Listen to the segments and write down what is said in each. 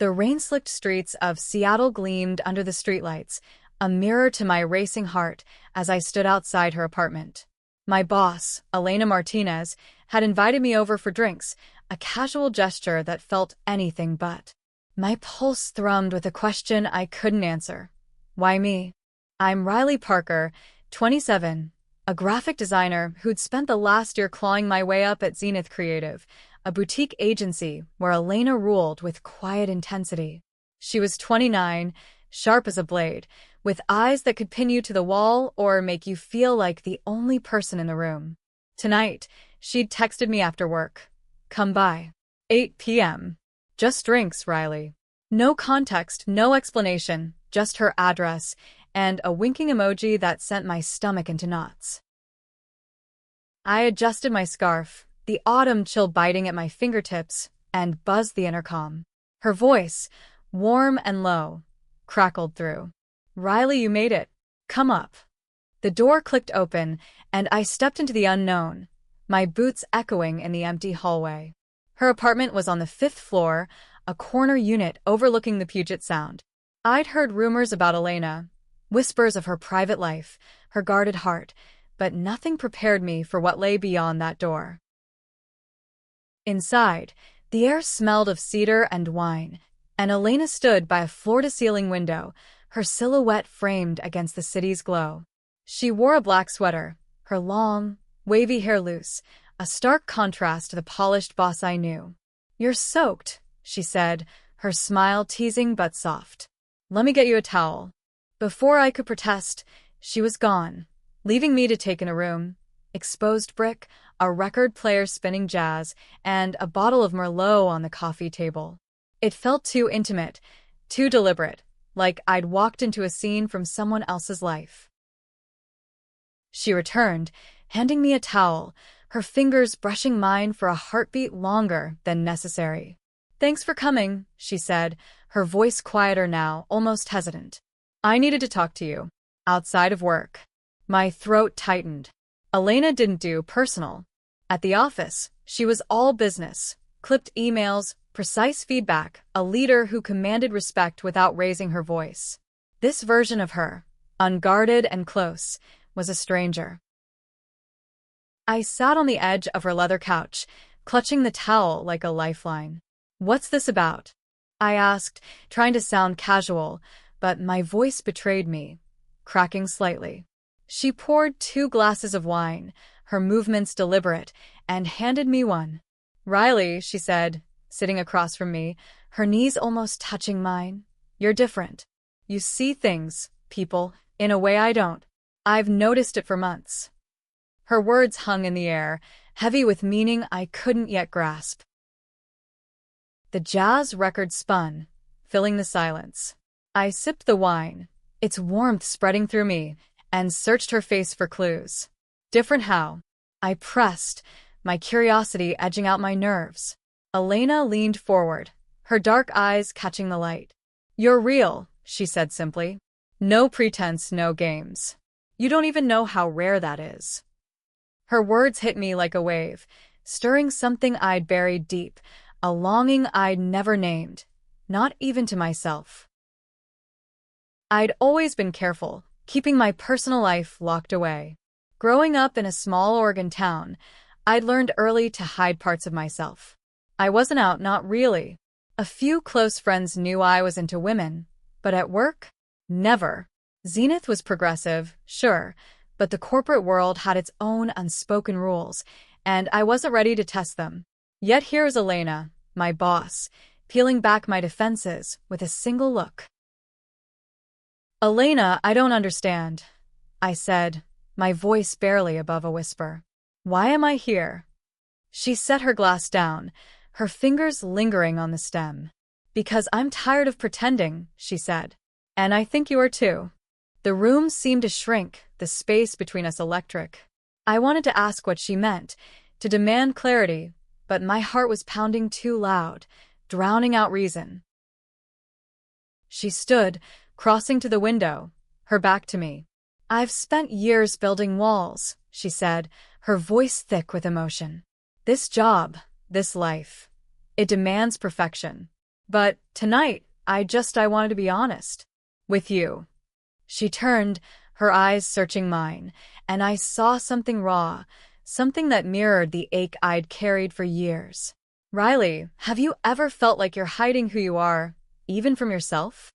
The rain-slicked streets of Seattle gleamed under the streetlights, a mirror to my racing heart as I stood outside her apartment. My boss, Elena Martinez, had invited me over for drinks, a casual gesture that felt anything but. My pulse thrummed with a question I couldn't answer. Why me? I'm Riley Parker, 27, a graphic designer who'd spent the last year clawing my way up at Zenith Creative, a boutique agency where Elena ruled with quiet intensity. She was 29, sharp as a blade, with eyes that could pin you to the wall or make you feel like the only person in the room. Tonight, she'd texted me after work. Come by. 8 p.m. Just drinks, Riley. No context, no explanation, just her address, and a winking emoji that sent my stomach into knots. I adjusted my scarf, the autumn chill biting at my fingertips, and buzzed the intercom. Her voice, warm and low, crackled through. Riley, you made it. Come up. The door clicked open, and I stepped into the unknown, my boots echoing in the empty hallway. Her apartment was on the 5th floor, a corner unit overlooking the Puget Sound. I'd heard rumors about Elena, whispers of her private life, her guarded heart, but nothing prepared me for what lay beyond that door. Inside, the air smelled of cedar and wine, and Elena stood by a floor-to-ceiling window, her silhouette framed against the city's glow. She wore a black sweater, her long, wavy hair loose, a stark contrast to the polished boss I knew. You're soaked, she said, her smile teasing but soft. Let me get you a towel. Before I could protest, she was gone, leaving me to take in a room, exposed brick, a record player spinning jazz, and a bottle of Merlot on the coffee table. It felt too intimate, too deliberate, like I'd walked into a scene from someone else's life. She returned, handing me a towel, her fingers brushing mine for a heartbeat longer than necessary. Thanks for coming, she said, her voice quieter now, almost hesitant. I needed to talk to you. Outside of work. My throat tightened. Elena didn't do personal. At the office, she was all business, clipped emails, precise feedback, a leader who commanded respect without raising her voice. This version of her, unguarded and close, was a stranger. I sat on the edge of her leather couch, clutching the towel like a lifeline. What's this about? I asked, trying to sound casual, but my voice betrayed me, cracking slightly. She poured 2 glasses of wine, her movements deliberate, and handed me one. Riley, she said, sitting across from me, her knees almost touching mine. You're different. You see things, people, in a way I don't. I've noticed it for months. Her words hung in the air, heavy with meaning I couldn't yet grasp. The jazz record spun, filling the silence. I sipped the wine, its warmth spreading through me, and searched her face for clues. Different how? I pressed, my curiosity edging out my nerves. Elena leaned forward, her dark eyes catching the light. You're real, she said simply. No pretense, no games. You don't even know how rare that is. Her words hit me like a wave, stirring something I'd buried deep, a longing I'd never named, not even to myself. I'd always been careful, keeping my personal life locked away. Growing up in a small Oregon town, I'd learned early to hide parts of myself. I wasn't out, not really. A few close friends knew I was into women, but at work, never. Zenith was progressive, sure, but the corporate world had its own unspoken rules, and I wasn't ready to test them. Yet here's Elena, my boss, peeling back my defenses with a single look. Elena, I don't understand, I said, my voice barely above a whisper. Why am I here? She set her glass down, her fingers lingering on the stem. Because I'm tired of pretending, she said. And I think you are too. The room seemed to shrink, the space between us electric. I wanted to ask what she meant, to demand clarity, but my heart was pounding too loud, drowning out reason. She stood, crossing to the window, her back to me. I've spent years building walls, she said, her voice thick with emotion. This job, this life, it demands perfection. But tonight, I wanted to be honest. With you. She turned, her eyes searching mine, and I saw something raw, something that mirrored the ache I'd carried for years. Riley, have you ever felt like you're hiding who you are, even from yourself?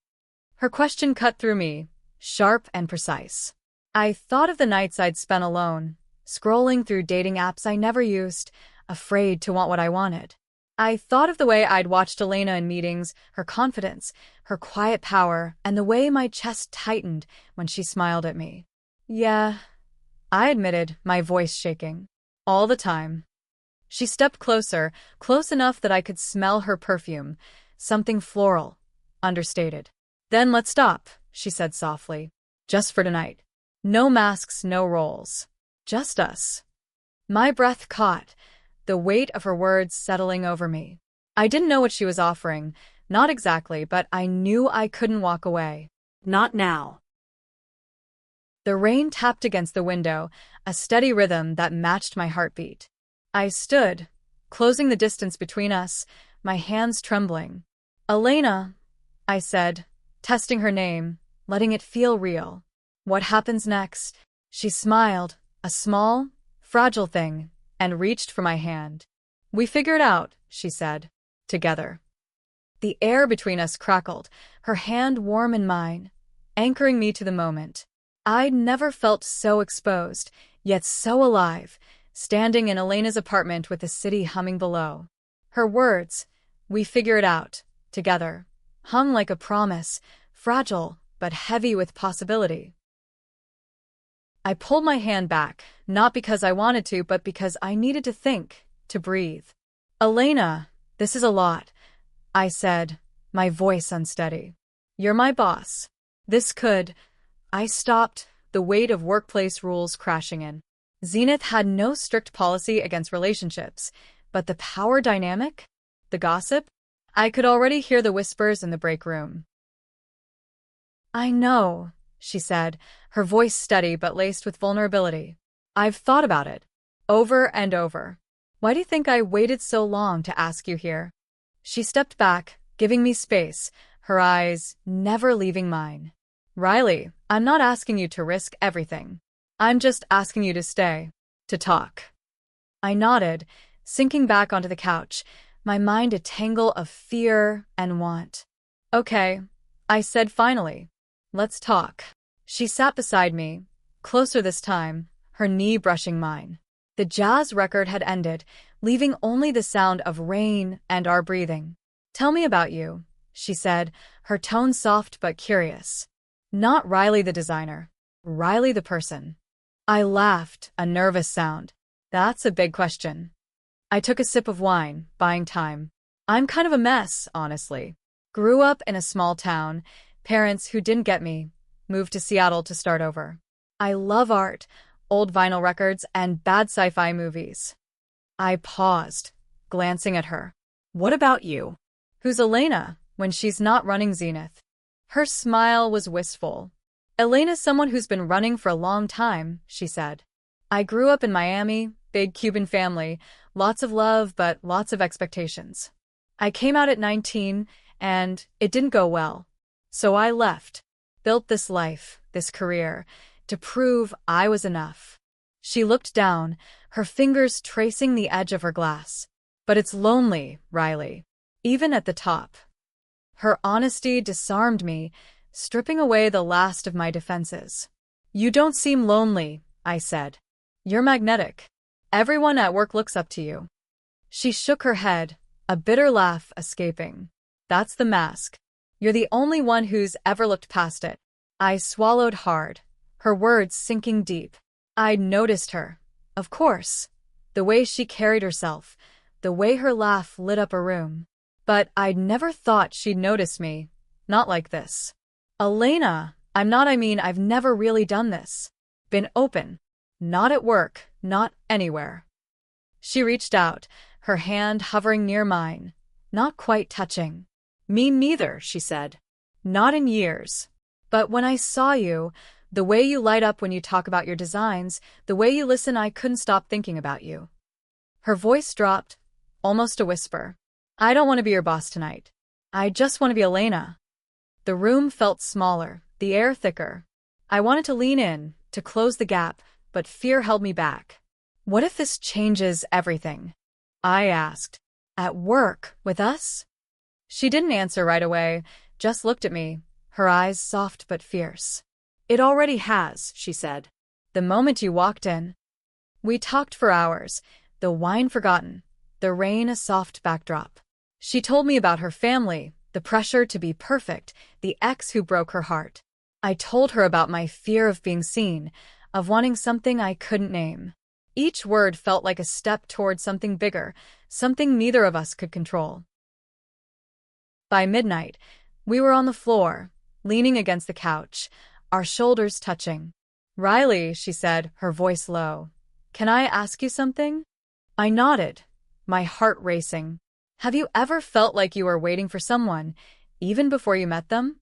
Her question cut through me, sharp and precise. I thought of the nights I'd spent alone, scrolling through dating apps I never used, afraid to want what I wanted. I thought of the way I'd watched Elena in meetings, her confidence, her quiet power, and the way my chest tightened when she smiled at me. Yeah, I admitted, my voice shaking. All the time. She stepped closer, close enough that I could smell her perfume, something floral, understated. Then let's stop, she said softly. Just for tonight. No masks, no roles. Just us. My breath caught, the weight of her words settling over me. I didn't know what she was offering, not exactly, but I knew I couldn't walk away. Not now. The rain tapped against the window, a steady rhythm that matched my heartbeat. I stood, closing the distance between us, my hands trembling. Elena, I said, testing her name, letting it feel real. What happens next? She smiled, a small, fragile thing, and reached for my hand. We figure it out, she said. Together. The air between us crackled, her hand warm in mine, anchoring me to the moment. I'd never felt so exposed, yet so alive, standing in Elena's apartment with the city humming below. Her words, we figure it out, together, hung like a promise, fragile but heavy with possibility. I pulled my hand back, not because I wanted to, but because I needed to think, to breathe. Elena, this is a lot, I said, my voice unsteady. You're my boss. This could... I stopped, the weight of workplace rules crashing in. Zenith had no strict policy against relationships, but the power dynamic? The gossip? I could already hear the whispers in the break room. I know, she said, her voice steady but laced with vulnerability. I've thought about it. Over and over. Why do you think I waited so long to ask you here? She stepped back, giving me space, her eyes never leaving mine. Riley, I'm not asking you to risk everything. I'm just asking you to stay. To talk. I nodded, sinking back onto the couch, my mind a tangle of fear and want. Okay, I said finally. Let's talk. She sat beside me, closer this time, her knee brushing mine. The jazz record had ended, leaving only the sound of rain and our breathing. Tell me about you, she said, her tone soft but curious. Not Riley the designer. Riley the person. I laughed, a nervous sound. That's a big question. I took a sip of wine, buying time. I'm kind of a mess, honestly. Grew up in a small town, parents who didn't get me, moved to Seattle to start over. I love art, old vinyl records, and bad sci-fi movies. I paused, glancing at her. What about you? Who's Elena, when she's not running Zenith? Her smile was wistful. Elena's someone who's been running for a long time, she said. I grew up in Miami, big Cuban family, lots of love but lots of expectations. I came out at 19, and it didn't go well. So I left, built this life, this career, to prove I was enough. She looked down, her fingers tracing the edge of her glass. But it's lonely, Riley. Even at the top. Her honesty disarmed me, stripping away the last of my defenses. You don't seem lonely, I said. You're magnetic. Everyone at work looks up to you. She shook her head, a bitter laugh escaping. That's the mask. You're the only one who's ever looked past it. I swallowed hard, her words sinking deep. I'd noticed her, of course. The way she carried herself, the way her laugh lit up a room. But I'd never thought she'd notice me. Not like this. Elena, I've never really done this. Been open. Not at work, not anywhere. She reached out, her hand hovering near mine, not quite touching. Me neither, she said. Not in years. But when I saw you, the way you light up when you talk about your designs, the way you listen, I couldn't stop thinking about you. Her voice dropped, almost a whisper. I don't want to be your boss tonight. I just want to be Elena. The room felt smaller, the air thicker. I wanted to lean in, to close the gap, but fear held me back. What if this changes everything? I asked. At work, with us? She didn't answer right away, just looked at me, her eyes soft but fierce. It already has, she said. The moment you walked in. We talked for hours, the wine forgotten, the rain a soft backdrop. She told me about her family, the pressure to be perfect, the ex who broke her heart. I told her about my fear of being seen, of wanting something I couldn't name. Each word felt like a step toward something bigger, something neither of us could control. By midnight, we were on the floor, leaning against the couch, our shoulders touching. Riley, she said, her voice low. Can I ask you something? I nodded, my heart racing. Have you ever felt like you were waiting for someone, even before you met them?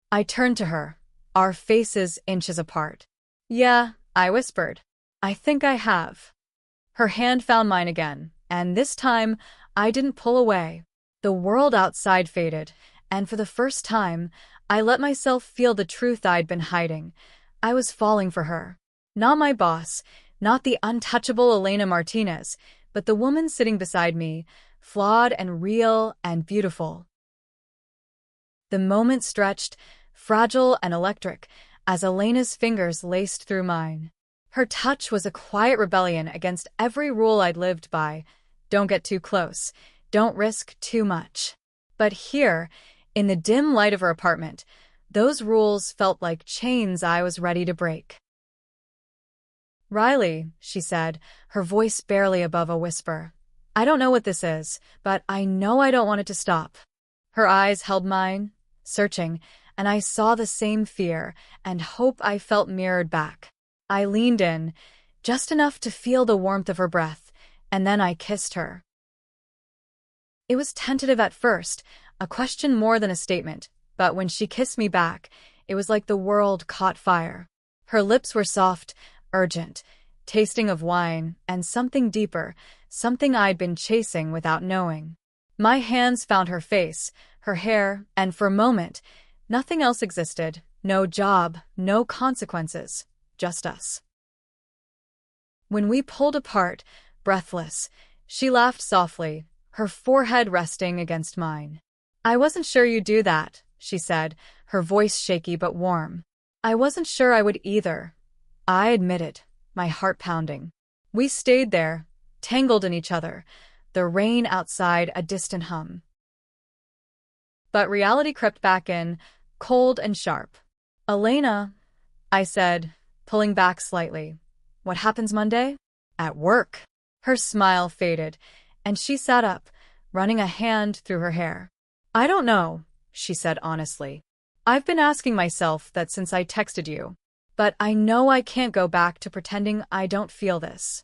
I turned to her, our faces inches apart. Yeah, I whispered. I think I have. Her hand found mine again, and this time, I didn't pull away. The world outside faded, and for the first time, I let myself feel the truth I'd been hiding. I was falling for her. Not my boss, not the untouchable Elena Martinez, but the woman sitting beside me, flawed and real and beautiful. The moment stretched, fragile and electric, as Elena's fingers laced through mine. Her touch was a quiet rebellion against every rule I'd lived by. Don't get too close. Don't risk too much. But here, in the dim light of her apartment, those rules felt like chains I was ready to break. Riley, she said, her voice barely above a whisper. I don't know what this is, but I know I don't want it to stop. Her eyes held mine, searching, and I saw the same fear and hope I felt mirrored back. I leaned in, just enough to feel the warmth of her breath, and then I kissed her. It was tentative at first, a question more than a statement, but when she kissed me back, it was like the world caught fire. Her lips were soft, urgent, tasting of wine, and something deeper, something I'd been chasing without knowing. My hands found her face, her hair, and for a moment, nothing else existed, no job, no consequences, just us. When we pulled apart, breathless, she laughed softly, her forehead resting against mine. I wasn't sure you'd do that, she said, her voice shaky but warm. I wasn't sure I would either. I admitted, my heart pounding. We stayed there, tangled in each other, the rain outside a distant hum. But reality crept back in, cold and sharp. Elena, I said, pulling back slightly. What happens Monday? At work. Her smile faded, and she sat up, running a hand through her hair. I don't know, she said honestly. I've been asking myself that since I texted you. But I know I can't go back to pretending I don't feel this.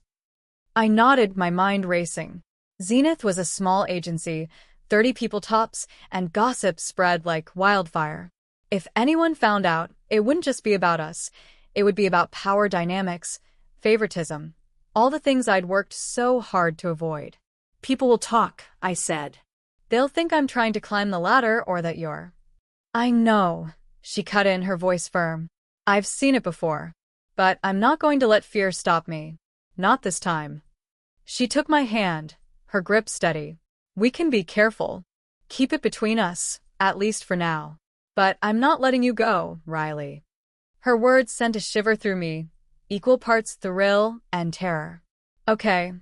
I nodded, my mind racing. Zenith was a small agency, 30 people tops, and gossip spread like wildfire. If anyone found out, it wouldn't just be about us. It would be about power dynamics, favoritism, all the things I'd worked so hard to avoid. People will talk, I said. They'll think I'm trying to climb the ladder or that you're. I know, she cut in, her voice firm. I've seen it before. But I'm not going to let fear stop me. Not this time. She took my hand, her grip steady. We can be careful. Keep it between us, at least for now. But I'm not letting you go, Riley. Her words sent a shiver through me, equal parts thrill and terror. Okay,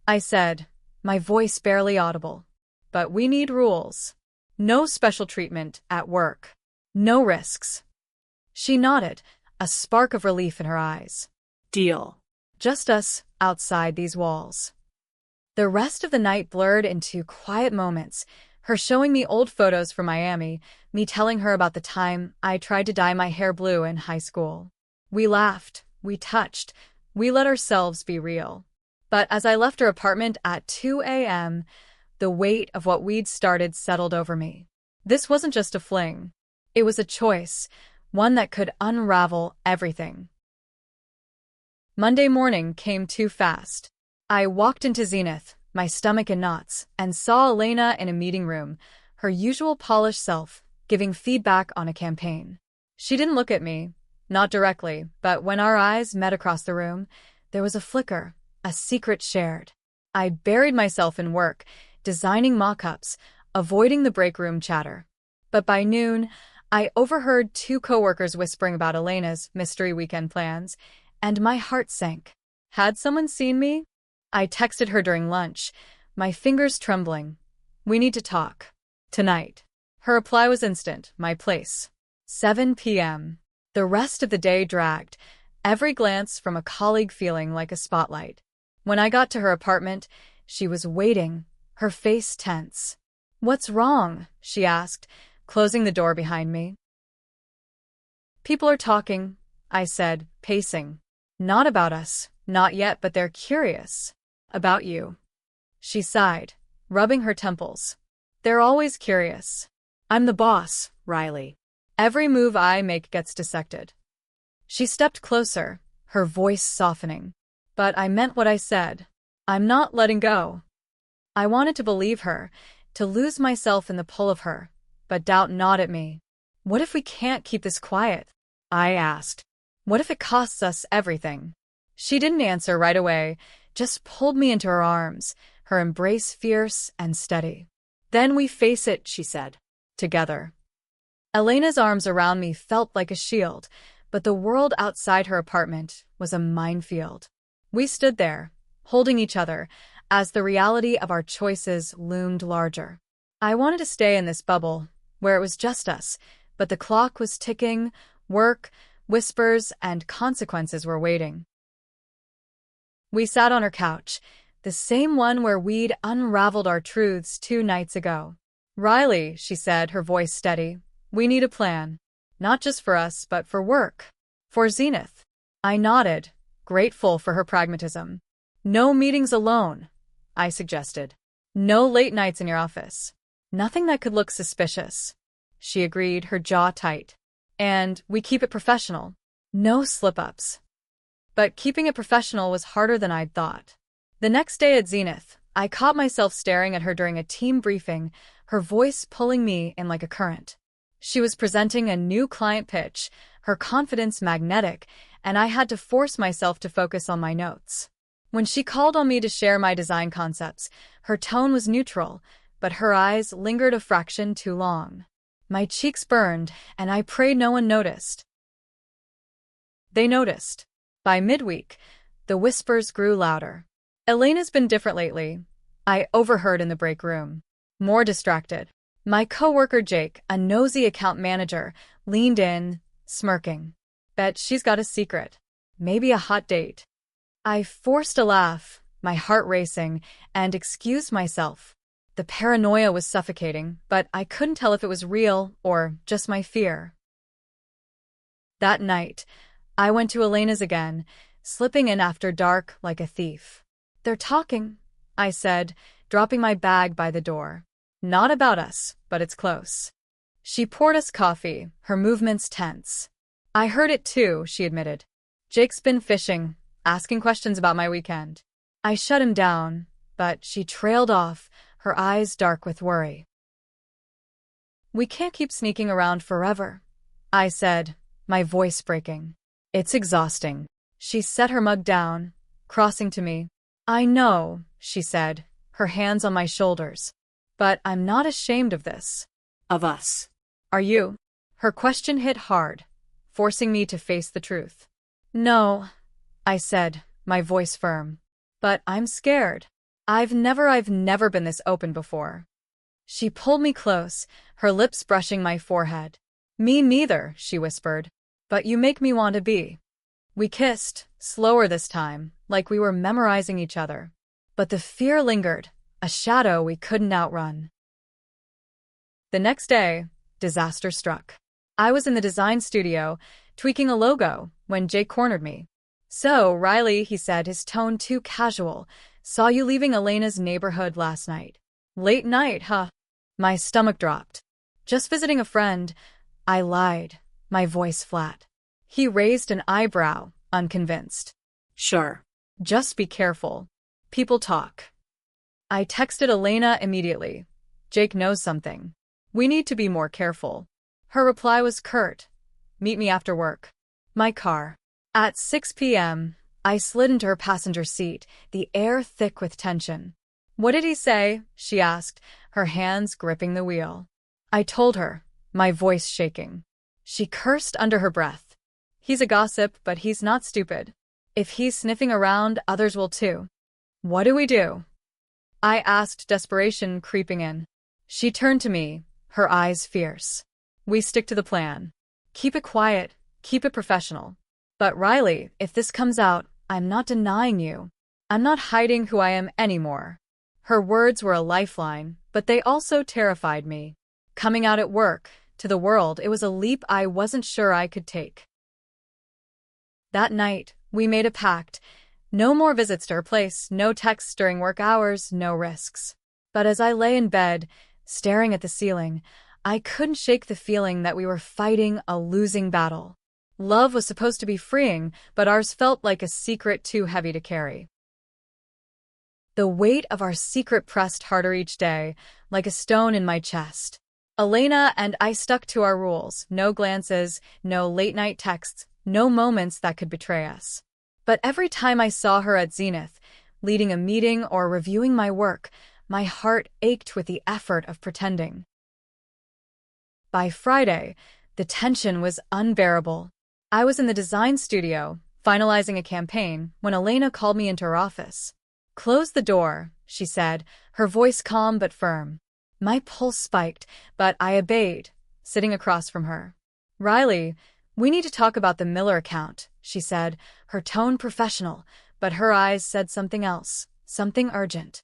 I said, my voice barely audible. But we need rules. No special treatment at work. No risks. She nodded, a spark of relief in her eyes. Deal. Just us, outside these walls. The rest of the night blurred into quiet moments, her showing me old photos from Miami, me telling her about the time I tried to dye my hair blue in high school. We laughed, we touched, we let ourselves be real. But as I left her apartment at 2 a.m., the weight of what we'd started settled over me. This wasn't just a fling. It was a choice, one that could unravel everything. Monday morning came too fast. I walked into Zenith, my stomach in knots, and saw Elena in a meeting room, her usual polished self, giving feedback on a campaign. She didn't look at me, not directly, but when our eyes met across the room, there was a flicker, a secret shared. I buried myself in work, designing mock-ups, avoiding the break room chatter. But by noon, I overheard two coworkers whispering about Elena's mystery weekend plans, and my heart sank. Had someone seen me? I texted her during lunch, my fingers trembling. We need to talk. Tonight. Her reply was instant, my place. 7 p.m. The rest of the day dragged, every glance from a colleague feeling like a spotlight. When I got to her apartment, she was waiting, her face tense. "What's wrong?" she asked, closing the door behind me. "People are talking," I said, pacing. "Not about us, not yet, but they're curious. About you." She sighed, rubbing her temples. "They're always curious. I'm the boss, Riley. Every move I make gets dissected." She stepped closer, her voice softening. But I meant what I said. I'm not letting go. I wanted to believe her, to lose myself in the pull of her, but doubt gnawed at me. "What if we can't keep this quiet?" I asked. "What if it costs us everything?" She didn't answer right away, just pulled me into her arms, her embrace fierce and steady. "Then we face it," she said. Together. Elena's arms around me felt like a shield, but the world outside her apartment was a minefield. We stood there, holding each other, as the reality of our choices loomed larger. I wanted to stay in this bubble, where it was just us, but the clock was ticking, work, whispers, and consequences were waiting. We sat on her couch, the same one where we'd unraveled our truths 2 nights ago. "Riley," she said, her voice steady, "we need a plan. Not just for us, but for work. For Zenith." I nodded, grateful for her pragmatism. "No meetings alone," I suggested. "No late nights in your office. Nothing that could look suspicious." She agreed, her jaw tight. "And we keep it professional. No slip-ups." But keeping it professional was harder than I'd thought. The next day at Zenith, I caught myself staring at her during a team briefing, her voice pulling me in like a current. She was presenting a new client pitch, her confidence magnetic, and I had to force myself to focus on my notes. When she called on me to share my design concepts, her tone was neutral, but her eyes lingered a fraction too long. My cheeks burned, and I prayed no one noticed. They noticed. By midweek, the whispers grew louder. "Elena's been different lately," I overheard in the break room. More distracted. My coworker Jake, a nosy account manager, leaned in, smirking. "Bet she's got a secret. Maybe a hot date." I forced a laugh, my heart racing, and excused myself. The paranoia was suffocating, but I couldn't tell if it was real or just my fear. That night, I went to Elena's again, slipping in after dark like a thief. "They're talking," I said, dropping my bag by the door. "Not about us, but it's close." She poured us coffee, her movements tense. "I heard it too," she admitted. "Jake's been fishing, asking questions about my weekend." I shut him down, but she trailed off, her eyes dark with worry. "We can't keep sneaking around forever," I said, my voice breaking. "It's exhausting." She set her mug down, crossing to me. "I know," she said, her hands on my shoulders. "But I'm not ashamed of this." "Of us. Are you?" Her question hit hard, forcing me to face the truth. "No," I said, my voice firm. "But I'm scared. I've never been this open before." She pulled me close, her lips brushing my forehead. "Me neither," she whispered. "But you make me want to be." We kissed, slower this time, like we were memorizing each other. But the fear lingered, a shadow we couldn't outrun. The next day, disaster struck. I was in the design studio, tweaking a logo, when Jake cornered me. "So, Riley," he said, his tone too casual, "saw you leaving Elena's neighborhood last night." "Late night, huh?" My stomach dropped. "Just visiting a friend," I lied, my voice flat. He raised an eyebrow, unconvinced. "Sure. Just be careful. People talk." I texted Elena immediately. "Jake knows something." We need to be more careful. Her reply was curt. Meet me after work. My car. At 6 p.m., I slid into her passenger seat, the air thick with tension. What did he say? She asked, her hands gripping the wheel. I told her, my voice shaking. She cursed under her breath. He's a gossip, but he's not stupid. If he's sniffing around, others will too. What do we do? I asked, desperation creeping in. She turned to me, her eyes fierce. We stick to the plan. Keep it quiet, keep it professional. But Riley, if this comes out, I'm not denying you. I'm not hiding who I am anymore. Her words were a lifeline, but they also terrified me. Coming out at work, to the world, it was a leap I wasn't sure I could take. That night, we made a pact. No more visits to her place, no texts during work hours, no risks. But as I lay in bed, staring at the ceiling, I couldn't shake the feeling that we were fighting a losing battle. Love was supposed to be freeing, but ours felt like a secret too heavy to carry. The weight of our secret pressed harder each day, like a stone in my chest. Elena and I stuck to our rules, no glances, no late-night texts, no moments that could betray us. But every time I saw her at Zenith, leading a meeting or reviewing my work, my heart ached with the effort of pretending. By Friday, the tension was unbearable. I was in the design studio, finalizing a campaign, when Elena called me into her office. Close the door, she said, her voice calm but firm. My pulse spiked, but I obeyed, sitting across from her. Riley, we need to talk about the Miller account, she said, her tone professional, but her eyes said something else, something urgent.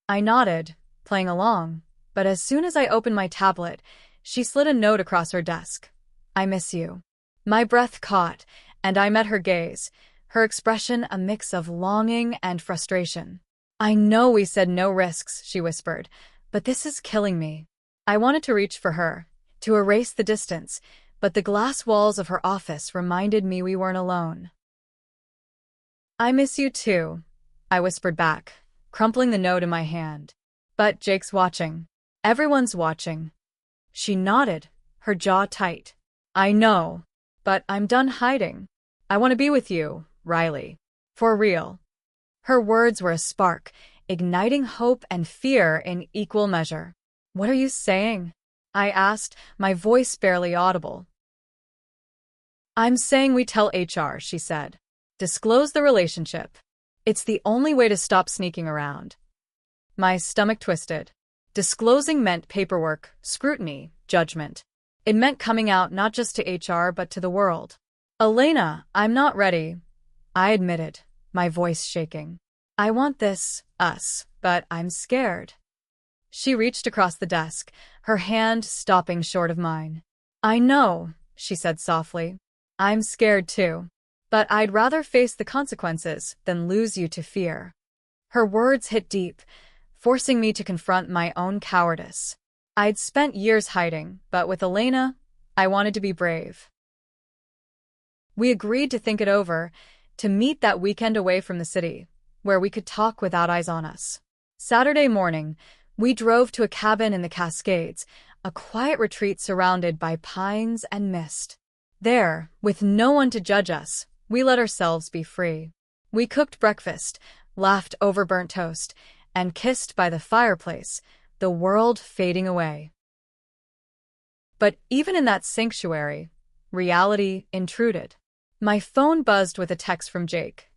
I nodded, playing along, but as soon as I opened my tablet, she slid a note across her desk. I miss you. My breath caught, and I met her gaze, her expression a mix of longing and frustration. I know we said no risks, she whispered, but this is killing me. I wanted to reach for her, to erase the distance, but the glass walls of her office reminded me we weren't alone. I miss you too, I whispered back, crumpling the note in my hand. But Jake's watching. Everyone's watching. She nodded, her jaw tight. I know, but I'm done hiding. I want to be with you, Riley. For real. Her words were a spark, igniting hope and fear in equal measure. What are you saying? I asked, my voice barely audible. I'm saying we tell HR, she said. Disclose the relationship. It's the only way to stop sneaking around. My stomach twisted. Disclosing meant paperwork, scrutiny, judgment. It meant coming out not just to HR but to the world. Elena, I'm not ready, I admitted, my voice shaking. I want this, us, but I'm scared. She reached across the desk, her hand stopping short of mine. I know, she said softly. I'm scared too. But I'd rather face the consequences than lose you to fear. Her words hit deep, forcing me to confront my own cowardice. I'd spent years hiding, but with Elena, I wanted to be brave. We agreed to think it over, to meet that weekend away from the city, where we could talk without eyes on us. Saturday morning, we drove to a cabin in the Cascades, a quiet retreat surrounded by pines and mist. There, with no one to judge us, we let ourselves be free. We cooked breakfast, laughed over burnt toast, and kissed by the fireplace, the world fading away. But even in that sanctuary, reality intruded. My phone buzzed with a text from Jake.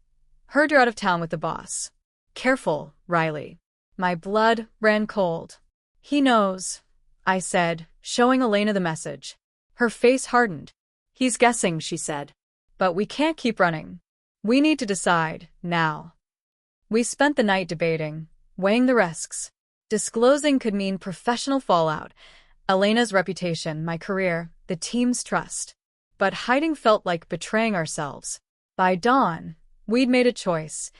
Heard you're out of town with the boss. Careful, Riley. My blood ran cold. He knows, I said, showing Elena the message. Her face hardened. He's guessing, she said. But we can't keep running. We need to decide, now. We spent the night debating, weighing the risks. Disclosing could mean professional fallout, Elena's reputation, my career, the team's trust. But hiding felt like betraying ourselves. By dawn, we'd made a choice.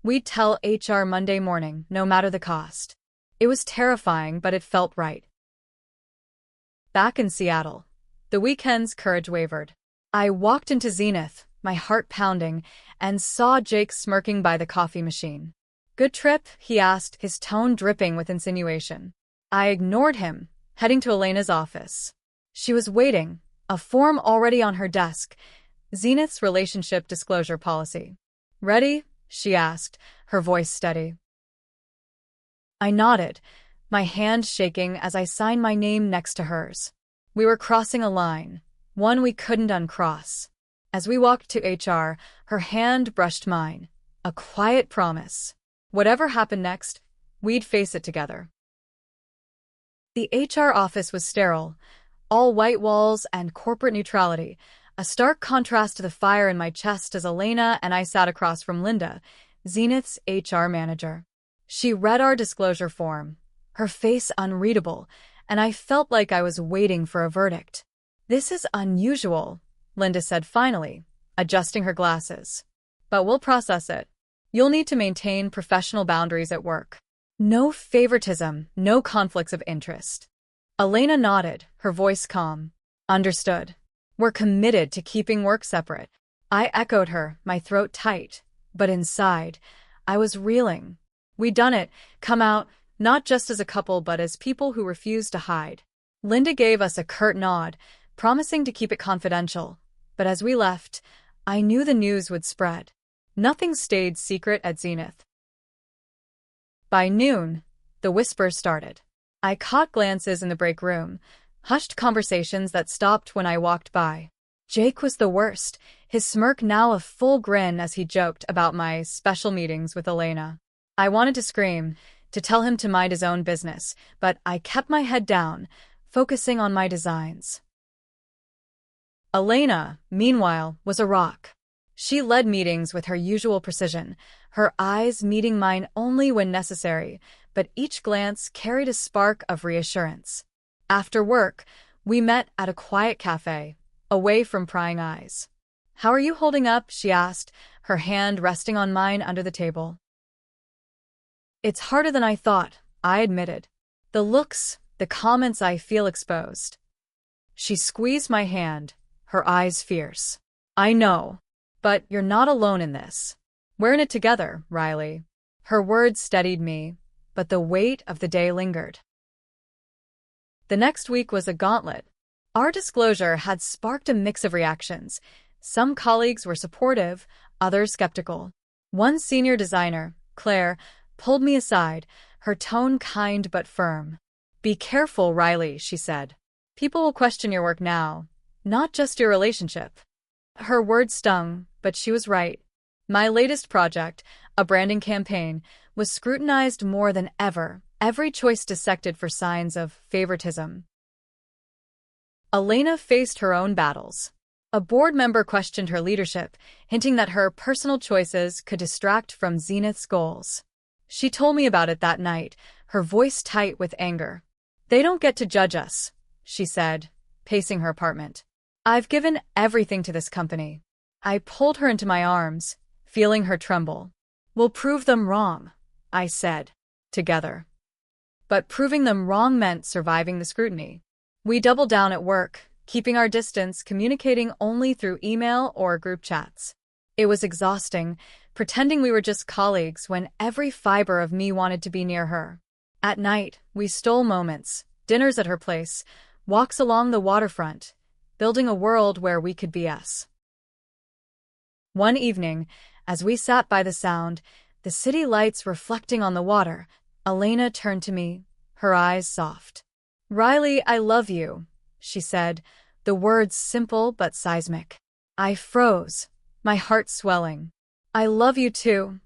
We'd tell HR Monday morning, no matter the cost. It was terrifying, but it felt right. Back in Seattle, the weekend's courage wavered. I walked into Zenith, my heart pounding, and saw Jake smirking by the coffee machine. Good trip? He asked, his tone dripping with insinuation. I ignored him, heading to Elena's office. She was waiting, a form already on her desk. Zenith's relationship disclosure policy. Ready? She asked, her voice steady. I nodded, my hand shaking as I signed my name next to hers. We were crossing a line, one we couldn't uncross. As we walked to HR, her hand brushed mine, a quiet promise. Whatever happened next, we'd face it together. The HR office was sterile, all white walls and corporate neutrality, a stark contrast to the fire in my chest as Elena and I sat across from Linda, Zenith's HR manager. She read our disclosure form, her face unreadable, and I felt like I was waiting for a verdict. This is unusual, Linda said finally, adjusting her glasses. But we'll process it. You'll need to maintain professional boundaries at work. No favoritism, no conflicts of interest. Elena nodded, her voice calm. Understood. We're committed to keeping work separate. I echoed her, my throat tight. But inside, I was reeling. We'd done it, come out, not just as a couple but as people who refused to hide. Linda gave us a curt nod, promising to keep it confidential. But as we left, I knew the news would spread. Nothing stayed secret at Zenith. By noon, the whispers started. I caught glances in the break room, hushed conversations that stopped when I walked by. Jake was the worst, his smirk now a full grin as he joked about my special meetings with Elena. I wanted to scream, to tell him to mind his own business, but I kept my head down, focusing on my designs. Elena, meanwhile, was a rock. She led meetings with her usual precision, her eyes meeting mine only when necessary, but each glance carried a spark of reassurance. After work, we met at a quiet cafe, away from prying eyes. "How are you holding up?" she asked, her hand resting on mine under the table. "It's harder than I thought," I admitted. "The looks, the comments, I feel exposed." She squeezed my hand, her eyes fierce. "I know. But you're not alone in this. We're in it together, Riley." Her words steadied me, but the weight of the day lingered. The next week was a gauntlet. Our disclosure had sparked a mix of reactions. Some colleagues were supportive, others skeptical. One senior designer, Claire, pulled me aside, her tone kind but firm. "Be careful, Riley," she said. "People will question your work now, not just your relationship." Her words stung, but she was right. My latest project, a branding campaign, was scrutinized more than ever, every choice dissected for signs of favoritism. Elena faced her own battles. A board member questioned her leadership, hinting that her personal choices could distract from Zenith's goals. She told me about it that night, her voice tight with anger. "They don't get to judge us," she said, pacing her apartment. "I've given everything to this company." I pulled her into my arms, feeling her tremble. "We'll prove them wrong," I said, together. But proving them wrong meant surviving the scrutiny. We doubled down at work, keeping our distance, communicating only through email or group chats. It was exhausting, pretending we were just colleagues when every fiber of me wanted to be near her. At night, we stole moments, dinners at her place, walks along the waterfront, building a world where we could be us. One evening, as we sat by the Sound, the city lights reflecting on the water, Elena turned to me, her eyes soft. "Riley, I love you," she said, the words simple but seismic. I froze, my heart swelling. "I love you too,"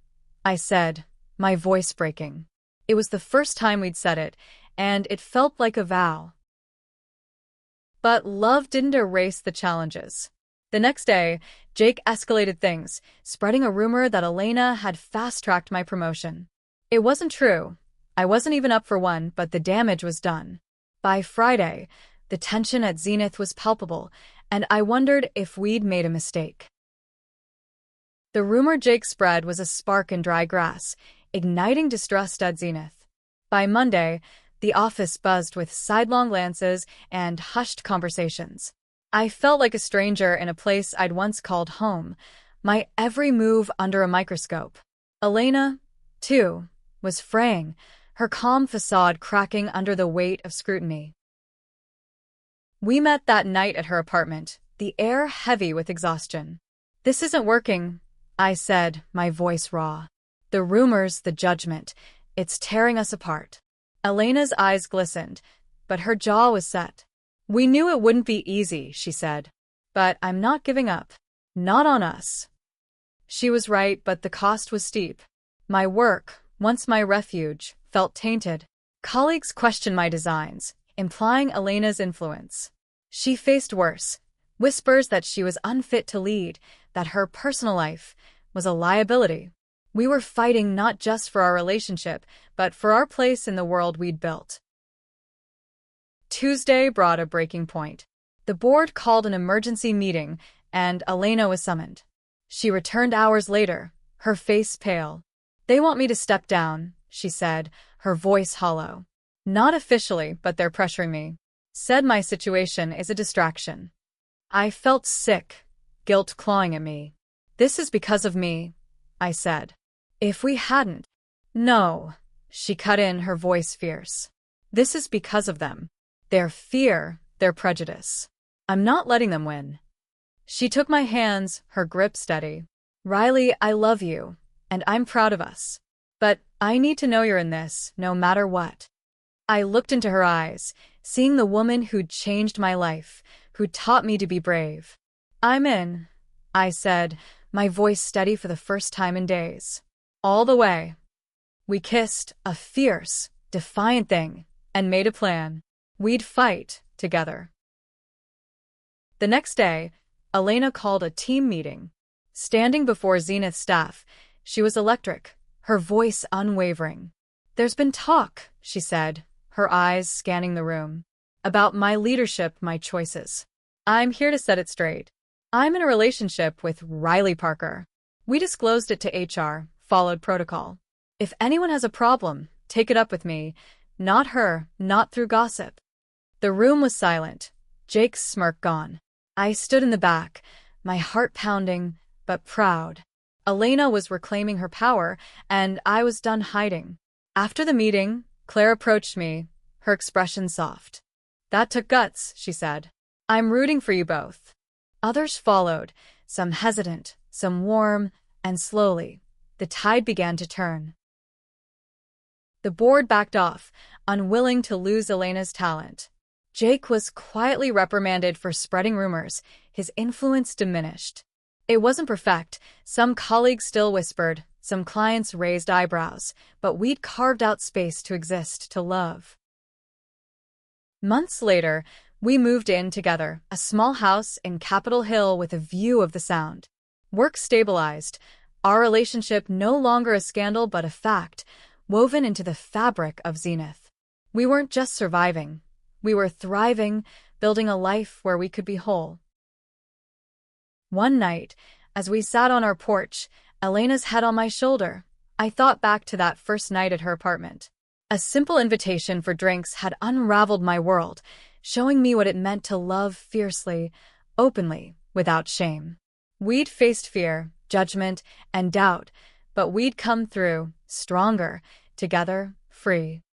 I said, my voice breaking. It was the first time we'd said it, and it felt like a vow. But love didn't erase the challenges. The next day, Jake escalated things, spreading a rumor that Elena had fast-tracked my promotion. It wasn't true. I wasn't even up for one, but the damage was done. By Friday, the tension at Zenith was palpable, and I wondered if we'd made a mistake. The rumor Jake spread was a spark in dry grass, igniting distrust at Zenith. By Monday, the office buzzed with sidelong glances and hushed conversations. I felt like a stranger in a place I'd once called home, my every move under a microscope. Elena, too, was fraying, her calm facade cracking under the weight of scrutiny. We met that night at her apartment, the air heavy with exhaustion. "This isn't working," I said, my voice raw. "The rumors, the judgment, it's tearing us apart." Elena's eyes glistened, but her jaw was set. "We knew it wouldn't be easy," she said. "But I'm not giving up. Not on us." She was right, but the cost was steep. My work, once my refuge, felt tainted. Colleagues questioned my designs, implying Elena's influence. She faced worse, whispers that she was unfit to lead, that her personal life was a liability. We were fighting not just for our relationship, but for our place in the world we'd built. Tuesday brought a breaking point. The board called an emergency meeting, and Elena was summoned. She returned hours later, her face pale. "They want me to step down," she said, her voice hollow. "Not officially, but they're pressuring me. Said my situation is a distraction." I felt sick, guilt clawing at me. "This is because of me," I said. "If we hadn't—" "No," she cut in, her voice fierce. "This is because of them. Their fear, their prejudice. I'm not letting them win." She took my hands, her grip steady. "Riley, I love you, and I'm proud of us. But I need to know you're in this, no matter what." I looked into her eyes, seeing the woman who'd changed my life, who taught me to be brave. "I'm in," I said, my voice steady for the first time in days. "All the way." We kissed, a fierce, defiant thing, and made a plan. We'd fight together. The next day, Elena called a team meeting. Standing before Zenith's staff, she was electric, her voice unwavering. "There's been talk," she said, her eyes scanning the room, "about my leadership, my choices. I'm here to set it straight. I'm in a relationship with Riley Parker. We disclosed it to HR, followed protocol. If anyone has a problem, take it up with me, not her, not through gossip." The room was silent, Jake's smirk gone. I stood in the back, my heart pounding, but proud. Elena was reclaiming her power, and I was done hiding. After the meeting, Claire approached me, her expression soft. "That took guts," she said. "I'm rooting for you both." Others followed, some hesitant, some warm, and slowly, the tide began to turn. The board backed off, unwilling to lose Elena's talent. Jake was quietly reprimanded for spreading rumors, his influence diminished. It wasn't perfect, some colleagues still whispered, some clients raised eyebrows, but we'd carved out space to exist, to love. Months later, we moved in together, a small house in Capitol Hill with a view of the Sound. Work stabilized, our relationship no longer a scandal but a fact, woven into the fabric of Zenith. We weren't just surviving. We were thriving, building a life where we could be whole. One night, as we sat on our porch, Elena's head on my shoulder, I thought back to that first night at her apartment. A simple invitation for drinks had unraveled my world, showing me what it meant to love fiercely, openly, without shame. We'd faced fear, judgment, and doubt, but we'd come through, stronger, together, free.